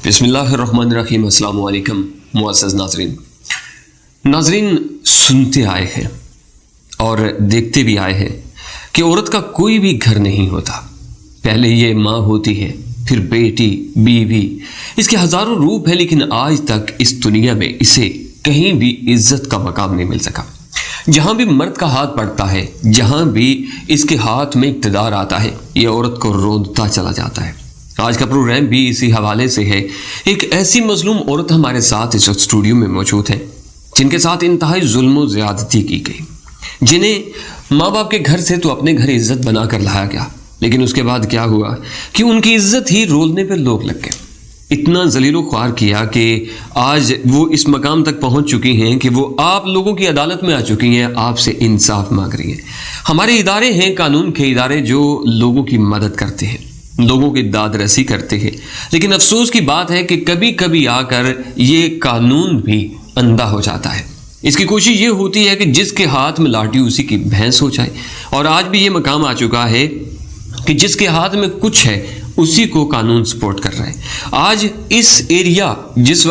بسم اللہ الرحمن الرحیم۔ السلام علیکم معزز ناظرین، سنتے آئے ہیں اور دیکھتے بھی آئے ہیں کہ عورت کا کوئی بھی گھر نہیں ہوتا۔ پہلے یہ ماں ہوتی ہے، پھر بیٹی، بیوی، اس کے ہزاروں روپ ہیں، لیکن آج تک اس دنیا میں اسے کہیں بھی عزت کا مقام نہیں مل سکا۔ جہاں بھی مرد کا ہاتھ پڑتا ہے، جہاں بھی اس کے ہاتھ میں اقتدار آتا ہے، یہ عورت کو روندتا چلا جاتا ہے۔ آج کا پروگرام بھی اسی حوالے سے ہے۔ ایک ایسی مظلوم عورت ہمارے ساتھ اس وقت اسٹوڈیو میں موجود ہے جن کے ساتھ انتہائی ظلم و زیادتی کی گئی، جنہیں ماں باپ کے گھر سے تو اپنے گھر عزت بنا کر لایا گیا، لیکن اس کے بعد کیا ہوا کہ ان کی عزت ہی رولنے پہ لوگ لگ گئے۔ اتنا ذلیل و خوار کیا کہ آج وہ اس مقام تک پہنچ چکی ہیں کہ وہ آپ لوگوں کی عدالت میں آ چکی ہیں، آپ سے انصاف مانگ رہی ہیں۔ ہمارے ادارے ہیں قانون کے ادارے جو لوگوں کی مدد کرتے ہیں، لوگوں کی داد رسی کرتے ہیں، لیکن افسوس کی بات ہے کہ کبھی کبھی آ کر یہ قانون بھی اندھا ہو جاتا ہے۔ اس کی کوشش یہ ہوتی ہے کہ جس کے ہاتھ میں لاٹھی اسی کی بھینس ہو جائے، اور آج بھی یہ مقام آ چکا ہے کہ جس کے ہاتھ میں کچھ ہے اسی کو قانون سپورٹ کر رہا ہے۔ آج اس ایریا جس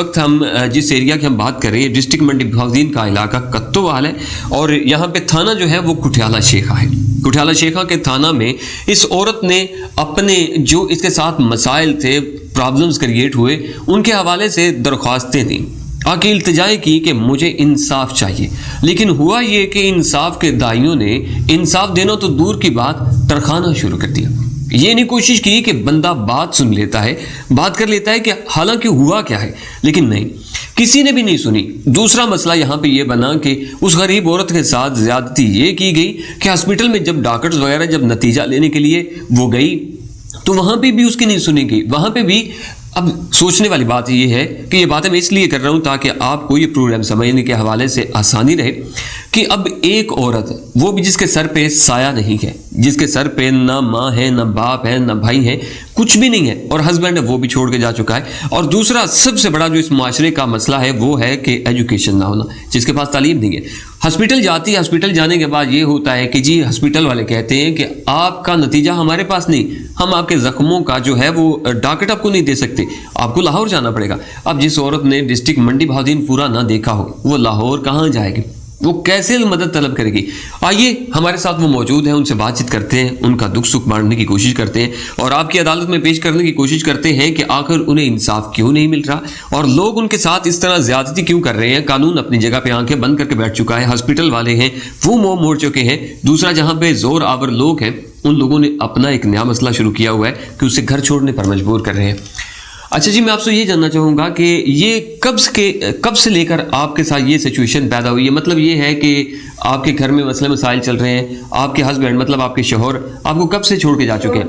ایریا کی ہم بات کر رہے ہیں، ڈسٹرکٹ منڈی بہاؤالدین کا علاقہ کتوال ہے، اور یہاں پہ تھانہ جو ہے وہ کٹھیالہ شیخہ ہے۔ کٹھیالہ شیخہ کے تھانہ میں اس عورت نے اپنے جو اس کے ساتھ مسائل تھے، پرابلمز کریٹ ہوئے، ان کے حوالے سے درخواستیں دیں، آکے التجائیں کی کہ مجھے انصاف چاہیے۔ لیکن ہوا یہ کہ انصاف کے دائیوں نے انصاف دینا تو دور کی بات، ترخانہ شروع کر دیا۔ یہ نہیں کوشش کی کہ بندہ بات سن لیتا ہے، بات کر لیتا ہے کہ حالانکہ ہوا کیا ہے، لیکن نہیں، کسی نے بھی نہیں سنی۔ دوسرا مسئلہ یہاں پہ یہ بنا کہ اس غریب عورت کے ساتھ زیادتی یہ کی گئی کہ ہاسپٹل میں جب ڈاکٹرز وغیرہ جب نتیجہ لینے کے لیے وہ گئی تو وہاں پہ بھی اس کی نہیں سنی گئی۔ وہاں پہ بھی اب سوچنے والی بات یہ ہے کہ یہ باتیں میں اس لیے کر رہا ہوں تاکہ آپ کو یہ پروگرام سمجھنے کے حوالے سے آسانی رہے کہ اب ایک عورت، وہ بھی جس کے سر پہ سایہ نہیں ہے، جس کے سر پہ نہ ماں ہے، نہ باپ ہے، نہ بھائی ہے، کچھ بھی نہیں ہے، اور ہسبینڈ ہے وہ بھی چھوڑ کے جا چکا ہے، اور دوسرا سب سے بڑا جو اس معاشرے کا مسئلہ ہے وہ ہے کہ ایجوکیشن نہ ہونا، جس کے پاس تعلیم نہیں ہے۔ ہاسپٹل جاتی ہے، ہاسپٹل جانے کے بعد یہ ہوتا ہے کہ جی ہاسپٹل والے کہتے ہیں کہ آپ کا نتیجہ ہمارے پاس نہیں، ہم آپ کے زخموں کا جو ہے وہ ڈاکٹر آپ کو نہیں دے سکتے، آپ کو لاہور جانا پڑے گا۔ اب جس عورت نے ڈسٹرکٹ منڈی بہاؤالدین پورا نہ دیکھا ہو، وہ لاہور کہاں جائے گی، وہ کیسے مدد طلب کرے گی؟ آئیے ہمارے ساتھ وہ موجود ہیں، ان سے بات چیت کرتے ہیں، ان کا دکھ سکھ بانٹنے کی کوشش کرتے ہیں، اور آپ کی عدالت میں پیش کرنے کی کوشش کرتے ہیں کہ آخر انہیں انصاف کیوں نہیں مل رہا، اور لوگ ان کے ساتھ اس طرح زیادتی کیوں کر رہے ہیں۔ قانون اپنی جگہ پہ آنکھیں بند کر کے بیٹھ چکا ہے، ہاسپٹل والے ہیں وہ منہ موڑ چکے ہیں، دوسرا جہاں پہ زور آور لوگ ہیں ان لوگوں نے اپنا ایک نیا مسئلہ شروع کیا ہوا ہے کہ اسے گھر چھوڑنے پر مجبور کر رہے ہیں۔ اچھا جی، میں آپ سے یہ جاننا چاہوں گا کہ یہ کب سے لے کر آپ کے ساتھ یہ سچویشن پیدا ہوئی ہے؟ مطلب یہ ہے کہ آپ کے گھر میں مسئلے مسائل چل رہے ہیں، آپ کے ہسبینڈ مطلب آپ کے شوہر آپ کو کب سے چھوڑ کے جا چکے ہیں؟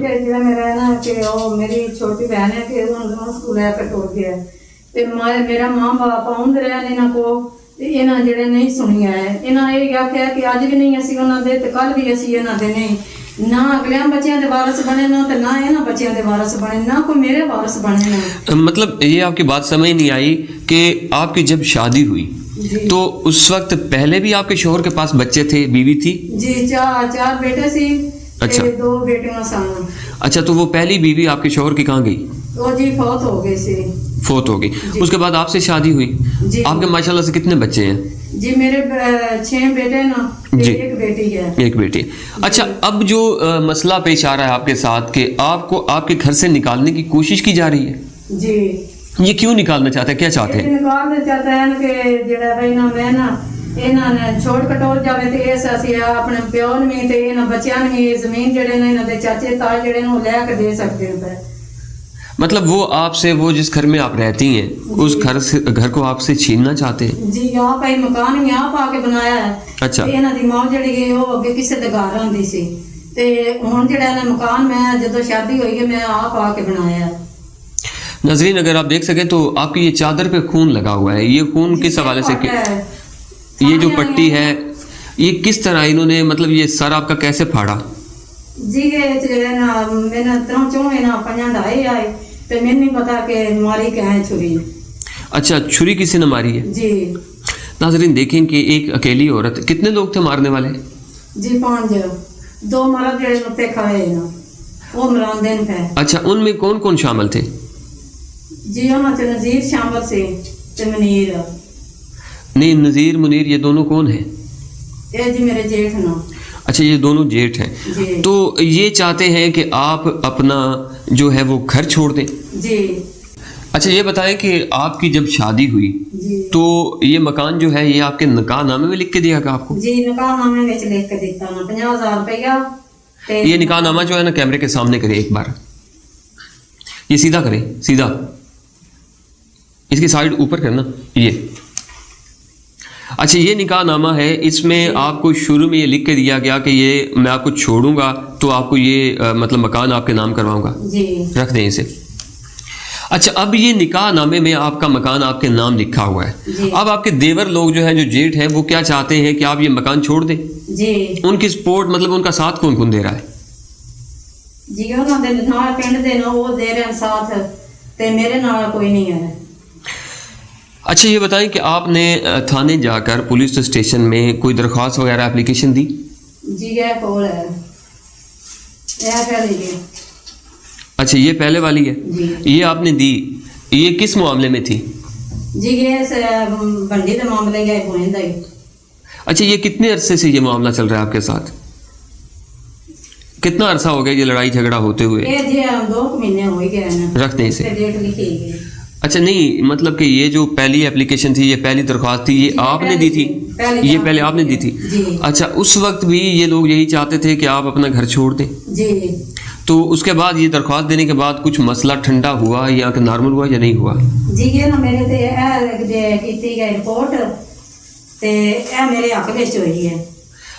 میری چھوٹی بہن ہے کہ سکول ہے کٹور گیا تے میرا ماں باپ آؤں رہے انہاں کو انہاں جڑے نہیں سنیا ہے، انہاں یہ آخیا کہ اج بھی نہیں اسی انہاں دے تے کل بھی اسی انہاں دے نہیں، نہ اگلیاں بچیاں دے وارث بنے، نہ تے نہ انہاں بچیاں دے وارث بنے، نہ کوئی میرے وارث بنے نا۔ مطلب یہ آپ کی بات سمجھ نہیں آئی کہ آپ کی جب شادی ہوئی تو اس وقت پہلے بھی آپ کے شوہر کے پاس بچے تھے، بیوی تھی؟ جی، چار بیٹے سی، اچھا، 2 بیٹیاں سن۔ اچھا، تو وہ پہلی بیوی آپ کے شوہر کی کہاں گئی؟ وہ جی فوت ہو گئی سی۔ فوت ہو گئی، اس کے بعد آپ سے شادی ہوئی؟ جی، آپ کے ماشاءاللہ سے کتنے بچے ہیں؟ جی میرے 6 بیٹے نا، ایک بیٹی ہے۔ ایک بیٹی۔ اچھا، اب جو مسئلہ پیش آ رہا ہے آپ کے ساتھ کہ آپ کو آپ کے گھر سے نکالنے کی کوشش کی جا رہی ہے، جی یہ کیوں نکالنا چاہتے ہیں، کیا چاہتے ہیں؟ نکالنا چاہتے ہیں کہ جڑا بھائی نا میں نا انہاں نے چھوڑ کٹور جاوے تے اس اسی اپنے پیو نے تے انہاں بچیاں نے زمین جڑے نے انہاں دے چاچے تاج جڑے نے لے کے دے سکتے ہیں۔ مطلب وہ آپ سے، وہ جس گھر میں آپ رہتی ہیں اس گھر کو آپ سے چھیننا چاہتے ہیں؟ جی، یہاں پہ مکان بھی آپ آ کے بنایا ہے۔ اچھا، انہاں دی ماں جڑی ہے وہ اگے کسے دے گھر رہندی سی تے ہن جڑا نے مکان میں جدوں شادی ہوئی ہے میں آپ آ کے بنایا ہے۔ ناظرین اگر آپ دیکھ سکیں تو آپ کی یہ چادر پہ خون لگا ہوا ہے، یہ خون کس حوالے سے؟ یہ جو پٹی ہے یہ کس طرح انہوں نے، مطلب یہ سر آپ کا کیسے پھاڑا؟ جی یہ نا میں نے 3 نا 5 ڈھائی آئے تے میں نہیں پتا کہ ماری کیا ہے چھری۔ اچھا، چھری کسی نے ماری ہے؟ جی ناظرین دیکھیں کہ ایک اکیلی عورت، کتنے لوگ تھے مارنے والے؟ جی 5، 2 مرد جڑے نتے کھائے نا وہ مران دین ہے۔ اچھا، ان میں کون کون شامل تھے؟ جی انہوں نے نذیر شامل سے منیر نہیں، نذیر منیر یہ دونوں کون ہیں؟ یہ جی میرے جیٹھ نا. اچھا یہ دونوں جیٹھ ہیں. جی تو یہ چاہتے ہیں کہ آپ اپنا جو ہے وہ گھر چھوڑ دیں. جی. اچھا یہ بتائیں کہ آپ کی جب شادی ہوئی جی تو یہ مکان جو ہے یہ آپ کے نکاح نامے میں لکھ کے دیا گیا آپ کو؟ جی نکاح نامے میں لکھ کے دیتا نا 50,000 روپیہ. یہ نکاح نامہ جو ہے نا کیمرے کے سامنے کرے ایک بار، یہ سیدھا کریں، سیدھا اس کی سائیڈ اوپر کرنا یہ. اچھا یہ نکاح نامہ ہے، اس میں آپ کو شروع میں یہ لکھ کے دیا گیا کہ یہ میں آپ کو چھوڑوں گا تو آپ کو یہ مطلب مکان آپ کے نام کروائوں گا. جی رکھ دیں اسے. اچھا اب یہ نکاح نامے میں آپ کا مکان آپ کے نام لکھا ہوا ہے. جی. اب آپ کے دیور لوگ جو ہیں جو جیٹ ہیں وہ کیا چاہتے ہیں کہ آپ یہ مکان چھوڑ دیں؟ جی. ان کی سپورٹ مطلب ان کا ساتھ کون کون دے رہا ہے؟ جی انہوں نے نال پنڈ دے نا وہ دے رہے ہیں ساتھ تے میرے نال کوئی نہیں ہے. اچھا یہ بتائیں کہ آپ نے تھانے جا کر پولیس اسٹیشن میں کوئی درخواست وغیرہ اپلیکیشن دی؟ جی یہ کول ہے یہ پہلے جی. اچھا یہ پہلے والی ہے. جی. یہ آپ نے دی، یہ کس معاملے میں تھی؟ جی یہ بنڈی کے معاملے گئے پوئندہ ہی. اچھا یہ کتنے عرصے سے یہ معاملہ چل رہا ہے آپ کے ساتھ؟ کتنا عرصہ ہو گیا یہ لڑائی جھگڑا ہوتے ہوئے؟ یہ جی 2 مہینے ہو ہی گئے نا. رکھ دیں اسے. ڈیٹ لکھی گئی. اچھا نہیں مطلب کہ یہ جو پہلی اپلیکیشن تھی، یہ پہلی درخواست تھی، یہ آپ نے دی تھی؟ یہ پہلے آپ نے دی تھی. جی. اچھا اس وقت بھی یہ لوگ یہی چاہتے تھے کہ آپ اپنا گھر چھوڑ دیں؟ جی. تو اس کے بعد یہ درخواست دینے کے بعد کچھ مسئلہ ٹھنڈا ہوا یا کہ نارمل ہوا یا نہیں ہوا؟ جی یہ نا میرے تے اے کیتی گئی رپورٹ تے اے میرے حق وچ ہوئی ہے.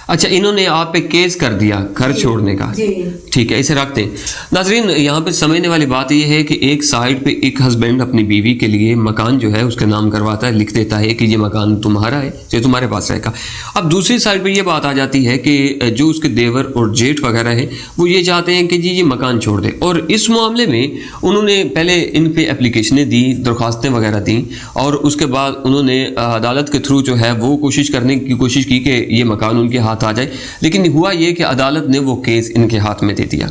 اچھا انہوں نے آپ پہ کیس کر دیا گھر چھوڑنے کا؟ جی. ٹھیک ہے اسے رکھتے ہیں. ناظرین یہاں پہ سمجھنے والی بات یہ ہے کہ ایک سائڈ پہ ایک ہسبینڈ اپنی بیوی کے لیے مکان جو ہے اس کے نام کرواتا ہے، لکھ دیتا ہے کہ یہ مکان تمہارا ہے، یہ تمہارے پاس رہے گا. اب دوسری سائڈ پہ یہ بات آ جاتی ہے کہ جو اس کے دیور اور جیٹھ وغیرہ ہیں وہ یہ چاہتے ہیں کہ جی یہ مکان چھوڑ دے. اور اس معاملے میں انہوں نے پہلے ان پہ اپلیکیشنیں دی، درخواستیں وغیرہ دیں، اور اس کے بعد انہوں نے عدالت کے تھرو جو ہے وہ کوشش کرنے کی کوشش کی کہ یہ مکان ان کے ہاتھ آ جائے، لیکن ہوا یہ کہ عدالت نے وہ کیس ان کے ہاتھ میں دے دیا.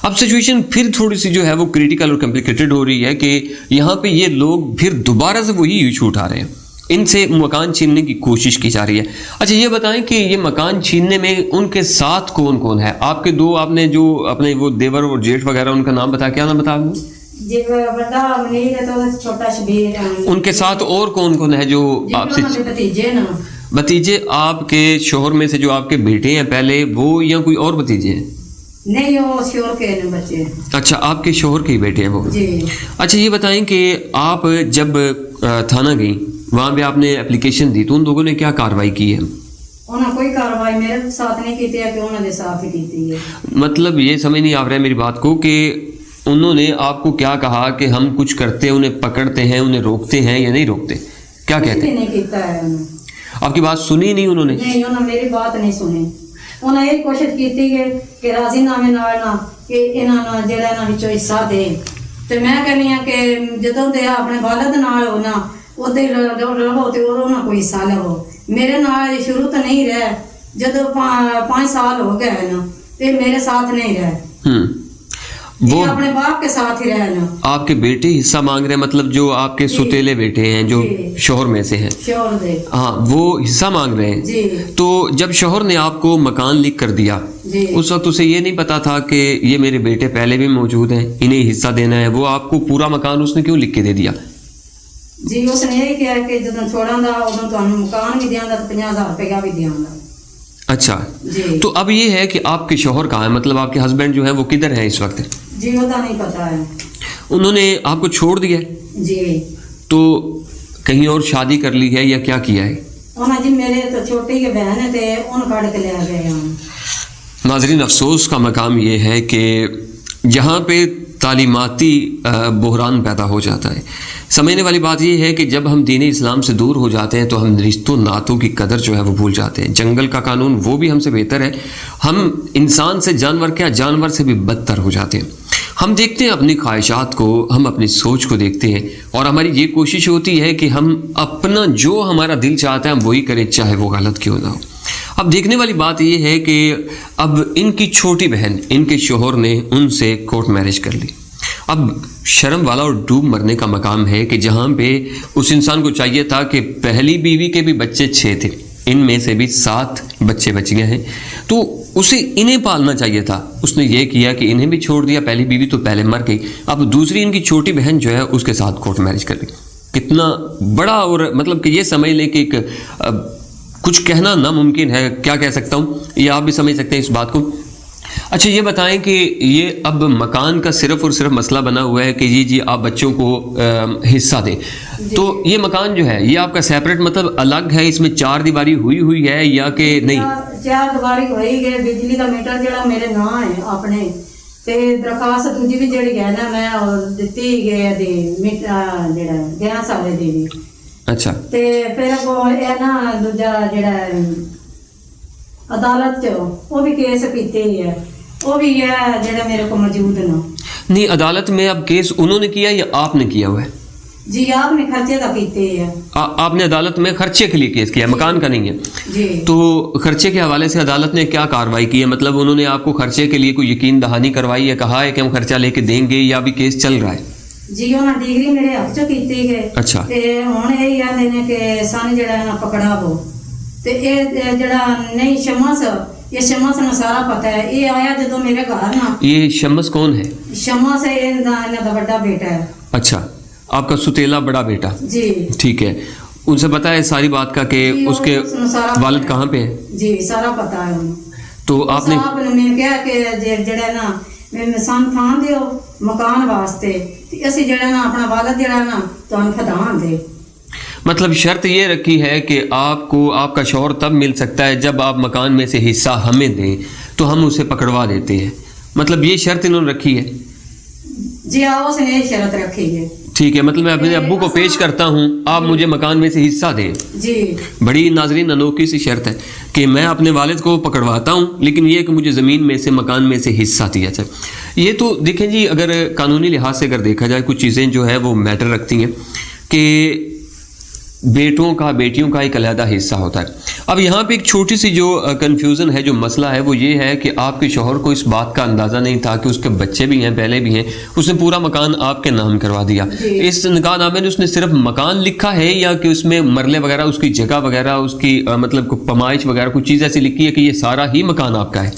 اب سچویشن پھر تھوڑی سی جو ہے وہ کریٹیکل اور کمپلیکیٹڈ ہو رہی ہے کہ یہاں پہ یہ لوگ پھر دوبارہ سے وہی ایشو اٹھا رہے ہیں، ان سے مکان چھیننے کی کوشش کی جا رہی ہے. اچھا یہ بتائیں کہ یہ مکان چھیننے میں ان کے ساتھ کون کون ہے؟ آپ کے دو آپ نے جو اپنے وہ دیور اور جیٹھ وغیرہ ان کا نام بتا، کیا نام بتا دوں؟ جی بڑا منیر ہے تو چھوٹا شبیر ہے. ان کے ساتھ اور کون کون ہے جو آپ سے؟ بھتیجے نا. بھتیجے آپ کے شوہر میں سے جو آپ کے بیٹے ہیں پہلے وہ یا کوئی اور بھتیجے ہیں؟ نہیں وہ شوہر کے بچے. اچھا آپ کے شوہر کے بیٹے ہیں وہ؟ جی. اچھا یہ بتائیں کہ آپ جب تھانہ گئیں وہاں پہ آپ نے اپلیکیشن دی تو ان لوگوں نے کیا کارروائی کی ہے؟ انہوں نے کوئی کارروائی میرے ساتھ نہیں کی ہے کہ انہوں نے ساتھ ہی کی ہے. مطلب یہ سمجھ نہیں آ رہا ہے میری بات کو کہ انہوں نے آپ کو کیا کہا کہ ہم کچھ کرتے ہیں، انہیں پکڑتے ہیں، انہیں روکتے ہیں یا نہیں روکتے؟ کیا کہتے ہیں؟ نہیں کیتا ہے انہوں نے. آپ کی بات سنی نہیں انہوں نے؟ نہیں انہوں نے میری بات نہیں سنی. انہیں یہ کوشش کی کہ راضی نامے نال نہ کہ انہاں جڑا انہاں وچوں حصہ دے. تے میں کہنی ہاں کہ جدوں دے اپنے والد نال ہو نا اودے رہو تے انہاں کوئی حصہ لو. میرے نال شروع تو نہیں رہے، جدوں 5 سال ہو گئے نا تے میرے ساتھ نہیں رہے. وہ اپنے باپ کے ساتھ ہی رہنا. آپ کے بیٹے حصہ مانگ رہے ہیں، مطلب جو آپ کے سوتیلے بیٹے ہیں جو شوہر میں سے ہیں، شوہر دے ہاں وہ حصہ مانگ رہے ہیں. جی. تو جب شوہر نے آپ کو مکان لکھ کر دیا اس وقت اسے یہ نہیں پتا تھا کہ یہ میرے بیٹے پہلے بھی موجود ہیں، انہیں حصہ دینا ہے، وہ آپ کو پورا مکان اس نے کیوں لکھ کے دے دیا؟ جی اس نے یہی کہا کہ جدوں چھوڑاں دا ادوں تانوں مکان بھی دیاں دا 50,000 روپیہ بھی دیاں دا. اچھا جی. تو اب یہ ہے کہ آپ کے شوہر کہاں ہیں، مطلب آپ کے ہسبینڈ جو ہیں وہ کدھر ہیں اس وقت؟ جی وہ نہیں پتا ہے. انہوں نے آپ کو چھوڑ دیا ہے؟ جی. تو کہیں اور شادی کر لی ہے یا کیا کیا ہے؟ انہوں جی میرے تو چھوٹی کے بہن ہے تے ان کاٹ کے لے گئے ہیں. ناظرین افسوس کا مقام یہ ہے کہ جہاں پہ تعلیماتی بحران پیدا ہو جاتا ہے. سمجھنے والی بات یہ ہے کہ جب ہم دین اسلام سے دور ہو جاتے ہیں تو ہم رشتوں ناتوں کی قدر جو ہے وہ بھول جاتے ہیں. جنگل کا قانون وہ بھی ہم سے بہتر ہے، ہم انسان سے جانور کیا جانور سے بھی بدتر ہو جاتے ہیں. ہم دیکھتے ہیں اپنی خواہشات کو، ہم اپنی سوچ کو دیکھتے ہیں، اور ہماری یہ کوشش ہوتی ہے کہ ہم اپنا جو ہمارا دل چاہتا ہے ہم وہی کریں چاہے وہ غلط کیوں نہ ہو. اب دیکھنے والی بات یہ ہے کہ اب ان کی چھوٹی بہن ان کے شوہر نے ان سے کورٹ میرج کر لی. اب شرم والا اور ڈوب مرنے کا مقام ہے کہ جہاں پہ اس انسان کو چاہیے تھا کہ پہلی بیوی کے بھی بچے 6 تھے، ان میں سے بھی 7 بچے بچ گئے ہیں، تو اسے انہیں پالنا چاہیے تھا، اس نے یہ کیا کہ انہیں بھی چھوڑ دیا، پہلی بیوی تو پہلے مر گئی، اب دوسری ان کی چھوٹی بہن جو ہے اس کے ساتھ کورٹ میرج کر گئی۔ کتنا بڑا، اور مطلب کہ یہ سمجھ لیں کہ ایک کچھ کہنا ناممکن ہے، کیا کہہ سکتا ہوں، یہ آپ بھی سمجھ سکتے ہیں اس بات کو۔ اچھا یہ بتائیں کہ یہ اب مکان کا صرف اور صرف مسئلہ بنا ہوا ہے کہ جی آپ بچوں کو حصہ دیں، تو یہ مکان جو ہے یہ آپ کا سیپریٹ مطلب الگ ہے، اس میں 4 دیواری ہوئی ہے یا کہ نہیں؟ 4 دیواری ہوئی گئے، بجلی کا میٹر جڑا میرے نام ہے اپنے، تے درخواست دوجی بھی جڑی ہے نا میں دتی گئے دے میٹر جڑا گیس والے دی بھی۔ اچھا تے پھر وہ اے نا دوجا جڑا عدالت چ وہ بھی کیس پیتے ہی ہے، وہ بھی ہے جڑا میرے کو موجود نا۔ نہیں عدالت میں اب کیس انہوں نے کیا یا آپ نے کیا ہوا ہے؟ جی آپ نے خرچے کا کیتے ہے۔ آپ نے عدالت میں خرچے کے لیے کیس کیا ہے، مکان کا نہیں ہے؟ جی۔ تو خرچے کے حوالے سے عدالت نے کیا کارروائی کی ہے؟ مطلب انہوں نے آپ کو خرچے کے لیے کوئی یقین دہانی کروائی ہے، کہا ہے کہ ہم خرچہ لے کے دیں گے، یا ابھی کیس چل رہا ہے؟ جی انہاں ڈگری میرے ہاتھ چ کیتی گئے۔ اچھا تے ہن اے کہندے نے کہ سن جڑا نا پکڑا وہ تے اے جڑا نہیں شمس، یہ شمس نے سارا پتہ ہے، یہ آیا جدو میرے گھر نا۔ یہ شمس کون ہے؟ شمس ہے انہاں دا بڑا بیٹا ہے۔ اچھا آپ کا ستیلا بڑا بیٹا؟ جی ٹھیک ہے، ان سے پتہ ہے ساری بات کا کہ اس کے والد کہاں پہ ہے؟ جی سارا پتہ ہے انہیں۔ تو آپ نے میں کہا کہ جڑا نا میں سان تھان دیو مکان واسطے تے اسی جڑا نا اپنا والد جڑا نا تانوں خدان دے، مطلب شرط یہ رکھی ہے کہ آپ کو آپ کا شوہر تب مل سکتا ہے جب آپ مکان میں سے حصہ ہمیں دیں تو ہم اسے پکڑوا دیتے ہیں، مطلب یہ شرط انہوں نے رکھی ہے؟ جی ہاں اس نے یہ شرط رکھی ہے۔ ٹھیک ہے، مطلب میں اپنے ابو کو پیش کرتا ہوں، آپ مجھے مکان میں سے حصہ دیں۔ جی بڑی ناظرین انوکھی سی شرط ہے کہ میں اپنے والد کو پکڑواتا ہوں لیکن یہ کہ مجھے زمین میں سے مکان میں سے حصہ دیا جائے۔ یہ تو دیکھیں جی اگر قانونی لحاظ سے اگر دیکھا جائے کچھ چیزیں جو ہے وہ میٹر رکھتی ہیں کہ بیٹوں کا بیٹیوں کا ایک علیحدہ حصہ ہوتا ہے۔ اب یہاں پہ ایک چھوٹی سی جو کنفیوژن ہے، جو مسئلہ ہے وہ یہ ہے کہ آپ کے شوہر کو اس بات کا اندازہ نہیں تھا کہ اس کے بچے بھی ہیں، پہلے بھی ہیں، اس نے پورا مکان آپ کے نام کروا دیا۔ اس نکاح نامے میں اس نے صرف مکان لکھا ہے یا کہ اس میں مرلے وغیرہ، اس کی جگہ وغیرہ، اس کی مطلب پمائش وغیرہ کوئی چیز ایسی لکھی ہے کہ یہ سارا ہی مکان آپ کا ہے؟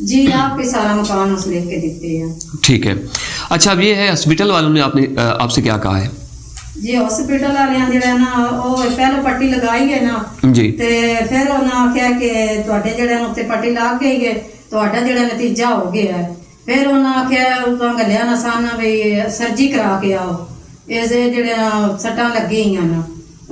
جی آپ کے سارا مکان اس لکھ کے دیتے ہیں۔ ٹھیک ہے، اچھا اب یہ ہے ہاسپٹل والوں نے آپ سے کیا کہا ہے؟ جی ہاسپٹل والے جڑا نا وہ پہلو پٹی لگائی ہے نا جی، تے پھر انہاں آخیا کہ تواڈے جڑے نا تے پٹی لگ گئی ہے، تواڈا جڑا نتیجہ ہو گیا ہے۔ پھر انہاں آخیا اتوں گلیا نا سان بھئی سرجی کرا کے آؤ، اس جڑے سٹاں لگی ہیں نا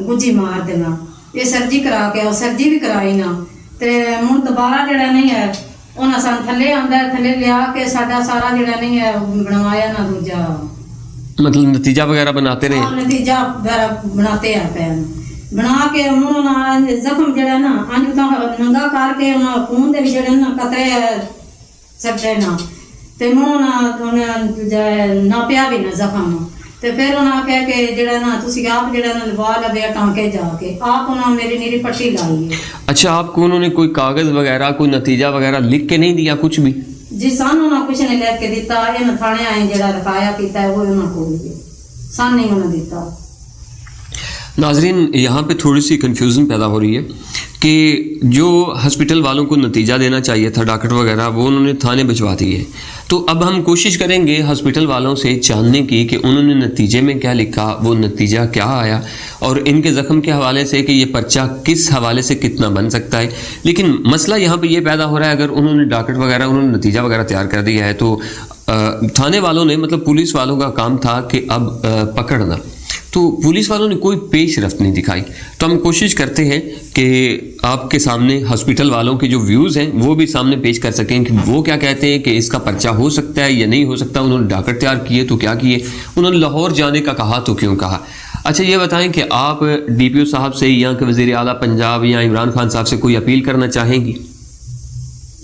گجی مار دینا، یہ سرجی کرا کے آؤ، سرجی بھی کرائی نا تے ہن دوبارہ جڑا نہیں ہے انہاں سان تھلے آندا ہے، تھلے لیا کے ساڈا سارا جڑا نہیں ہے بنوایا نا دوجا، مطلب نتیجہ وغیرہ بناتے رہے؟ نتیجہ وغیرہ بناتے ہیں پہ بنا کے انہوں زخم جڑا نا انج ننگا کر کے انہوں خون دے بھی جڑے نا قطرے سکتے نا تے انہوں ناپیا بھی نا زخم تے پھر انہوں نے کہا کہ جڑا نا تسی آپ جڑا نا لوا لگے ٹانکے جا کے آپ انہوں میری نیری پٹی لائی ہے۔ اچھا آپ کو انہوں نے کوئی کاغذ وغیرہ کوئی نتیجہ وغیرہ لکھ کے نہیں دیا کچھ بھی؟ جی سانوں نہ کچھ نہیں لکھ کے دیتا، یہ تھانے آئے جڑا لکھایا کیتا ہے وہ انہوں کو بھی سان نہیں انہوں دیتا۔ ناظرین یہاں پہ تھوڑی سی کنفیوژن پیدا ہو رہی ہے کہ جو ہاسپٹل والوں کو نتیجہ دینا چاہیے تھا ڈاکٹر وغیرہ وہ انہوں نے تھانے بھجوا دیے، تو اب ہم کوشش کریں گے ہاسپٹل والوں سے جاننے کی کہ انہوں نے نتیجے میں کیا لکھا، وہ نتیجہ کیا آیا، اور ان کے زخم کے حوالے سے کہ یہ پرچہ کس حوالے سے کتنا بن سکتا ہے۔ لیکن مسئلہ یہاں پہ یہ پیدا ہو رہا ہے اگر انہوں نے ڈاکٹر وغیرہ انہوں نے نتیجہ وغیرہ تیار کر دیا ہے تو تھانے والوں نے مطلب پولیس والوں کا کام تھا کہ اب پکڑنا، تو پولیس والوں نے کوئی پیش رفت نہیں دکھائی۔ تو ہم کوشش کرتے ہیں کہ آپ کے سامنے ہاسپٹل والوں کے جو ویوز ہیں وہ بھی سامنے پیش کر سکیں کہ وہ کیا کہتے ہیں کہ اس کا پرچہ ہو سکتا ہے یا نہیں ہو سکتا، انہوں نے ڈاکٹر تیار کیے تو کیا کیے، انہوں نے لاہور جانے کا کہا تو کیوں کہا۔ اچھا یہ بتائیں کہ آپ ڈی پی او صاحب سے یا کہ وزیر اعلیٰ پنجاب یا عمران خان صاحب سے کوئی اپیل کرنا چاہیں گی؟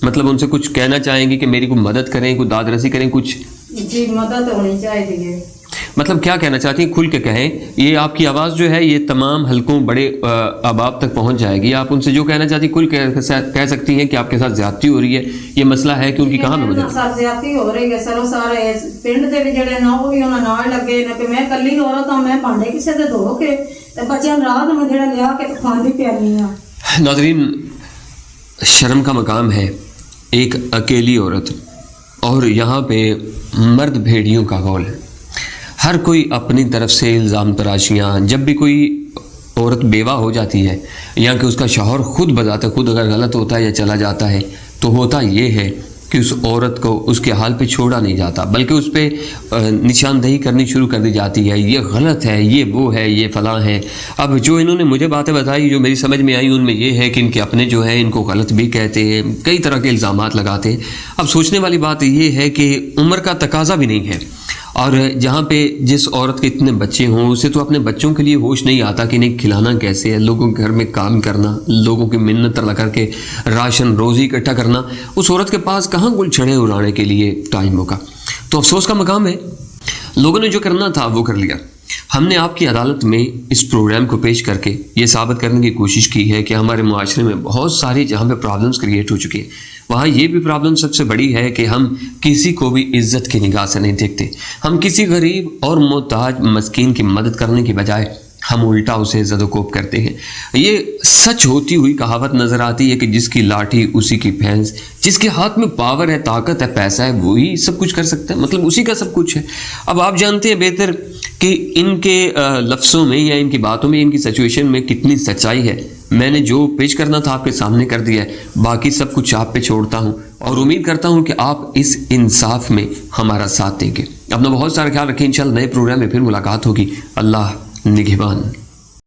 مطلب ان سے کچھ کہنا چاہیں گی کہ میری کوئی مدد کریں، کوئی داد رسی کریں کچھ؟ جی مدد ہونی چاہیے۔ مطلب کیا کہنا چاہتی ہیں؟ کھل کے کہیں. یہ آپ کی آواز جو ہے یہ تمام حلقوں بڑے احباب تک پہنچ جائے گی. آپ ان سے جو کہنا چاہتی ہیں کھل کے کہہ سکتی ہیں کہ آپ کے ساتھ زیادتی ہو رہی ہے. یہ مسئلہ ہے کہ ان کی کہاں پہ وجہ ساتھ زیادتی ہو رہی ہے. چلو سارے پنڈ دے بھی جڑے نا وہ بھی انہاں نال لگے نے کہ میں کلی عورت ہاں, میں بھانڈے کسے دے دھو کے تے بچیاں رات میں جڑا لیا کے کھاندی پیانی ہاں. ناظرین, شرم کا مقام ہے ایک اکیلی عورت, اور یہاں پہ مرد بھیڑیوں کا گول ہے. ہر کوئی اپنی طرف سے الزام تراشیاں. جب بھی کوئی عورت بیوہ ہو جاتی ہے یا کہ اس کا شوہر خود بذات خود اگر غلط ہوتا ہے یا چلا جاتا ہے, تو ہوتا یہ ہے کہ اس عورت کو اس کے حال پہ چھوڑا نہیں جاتا, بلکہ اس پہ نشاندہی کرنی شروع کر دی جاتی ہے. یہ غلط ہے, یہ وہ ہے, یہ فلاں ہے. اب جو انہوں نے مجھے باتیں بتائی جو میری سمجھ میں آئی ان میں یہ ہے کہ ان کے اپنے جو ہیں ان کو غلط بھی کہتے ہیں, کئی طرح کے الزامات لگاتے ہیں. اب سوچنے والی بات یہ ہے کہ عمر کا تقاضا بھی نہیں ہے, اور جہاں پہ جس عورت کے اتنے بچے ہوں اسے تو اپنے بچوں کے لیے ہوش نہیں آتا کہ انہیں کھلانا کیسے ہے. لوگوں کے گھر میں کام کرنا, لوگوں کی منت لگا کر کے راشن روزی اکٹھا کرنا, اس عورت کے پاس کہاں گل چھڑے اڑانے کے لیے ٹائم ہوگا. تو افسوس کا مقام ہے, لوگوں نے جو کرنا تھا وہ کر لیا. ہم نے آپ کی عدالت میں اس پروگرام کو پیش کر کے یہ ثابت کرنے کی کوشش کی ہے کہ ہمارے معاشرے میں بہت ساری جہاں پہ پرابلمز کریٹ ہو چکی ہیں, وہاں یہ بھی پرابلم سب سے بڑی ہے کہ ہم کسی کو بھی عزت کی نگاہ سے نہیں دیکھتے. ہم کسی غریب اور محتاج مسکین کی مدد کرنے کی بجائے ہم الٹا اسے زد و کوب کرتے ہیں. یہ سچ ہوتی ہوئی کہاوت نظر آتی ہے کہ جس کی لاٹھی اسی کی بھینس, جس کے ہاتھ میں پاور ہے, طاقت ہے, پیسہ ہے, وہی سب کچھ کر سکتا ہے, مطلب اسی کا سب کچھ ہے. اب آپ جانتے ہیں بہتر کہ ان کے لفظوں میں یا ان کی باتوں میں ان کی سچویشن میں کتنی سچائی ہے. میں نے جو پیش کرنا تھا آپ کے سامنے کر دیا ہے, باقی سب کچھ آپ پہ چھوڑتا ہوں اور امید کرتا ہوں کہ آپ اس انصاف میں ہمارا ساتھ دیں گے. اپنا بہت سارا خیال رکھیں. انشاءاللہ نئے پروگرام میں پھر ملاقات ہوگی. اللہ نگہبان.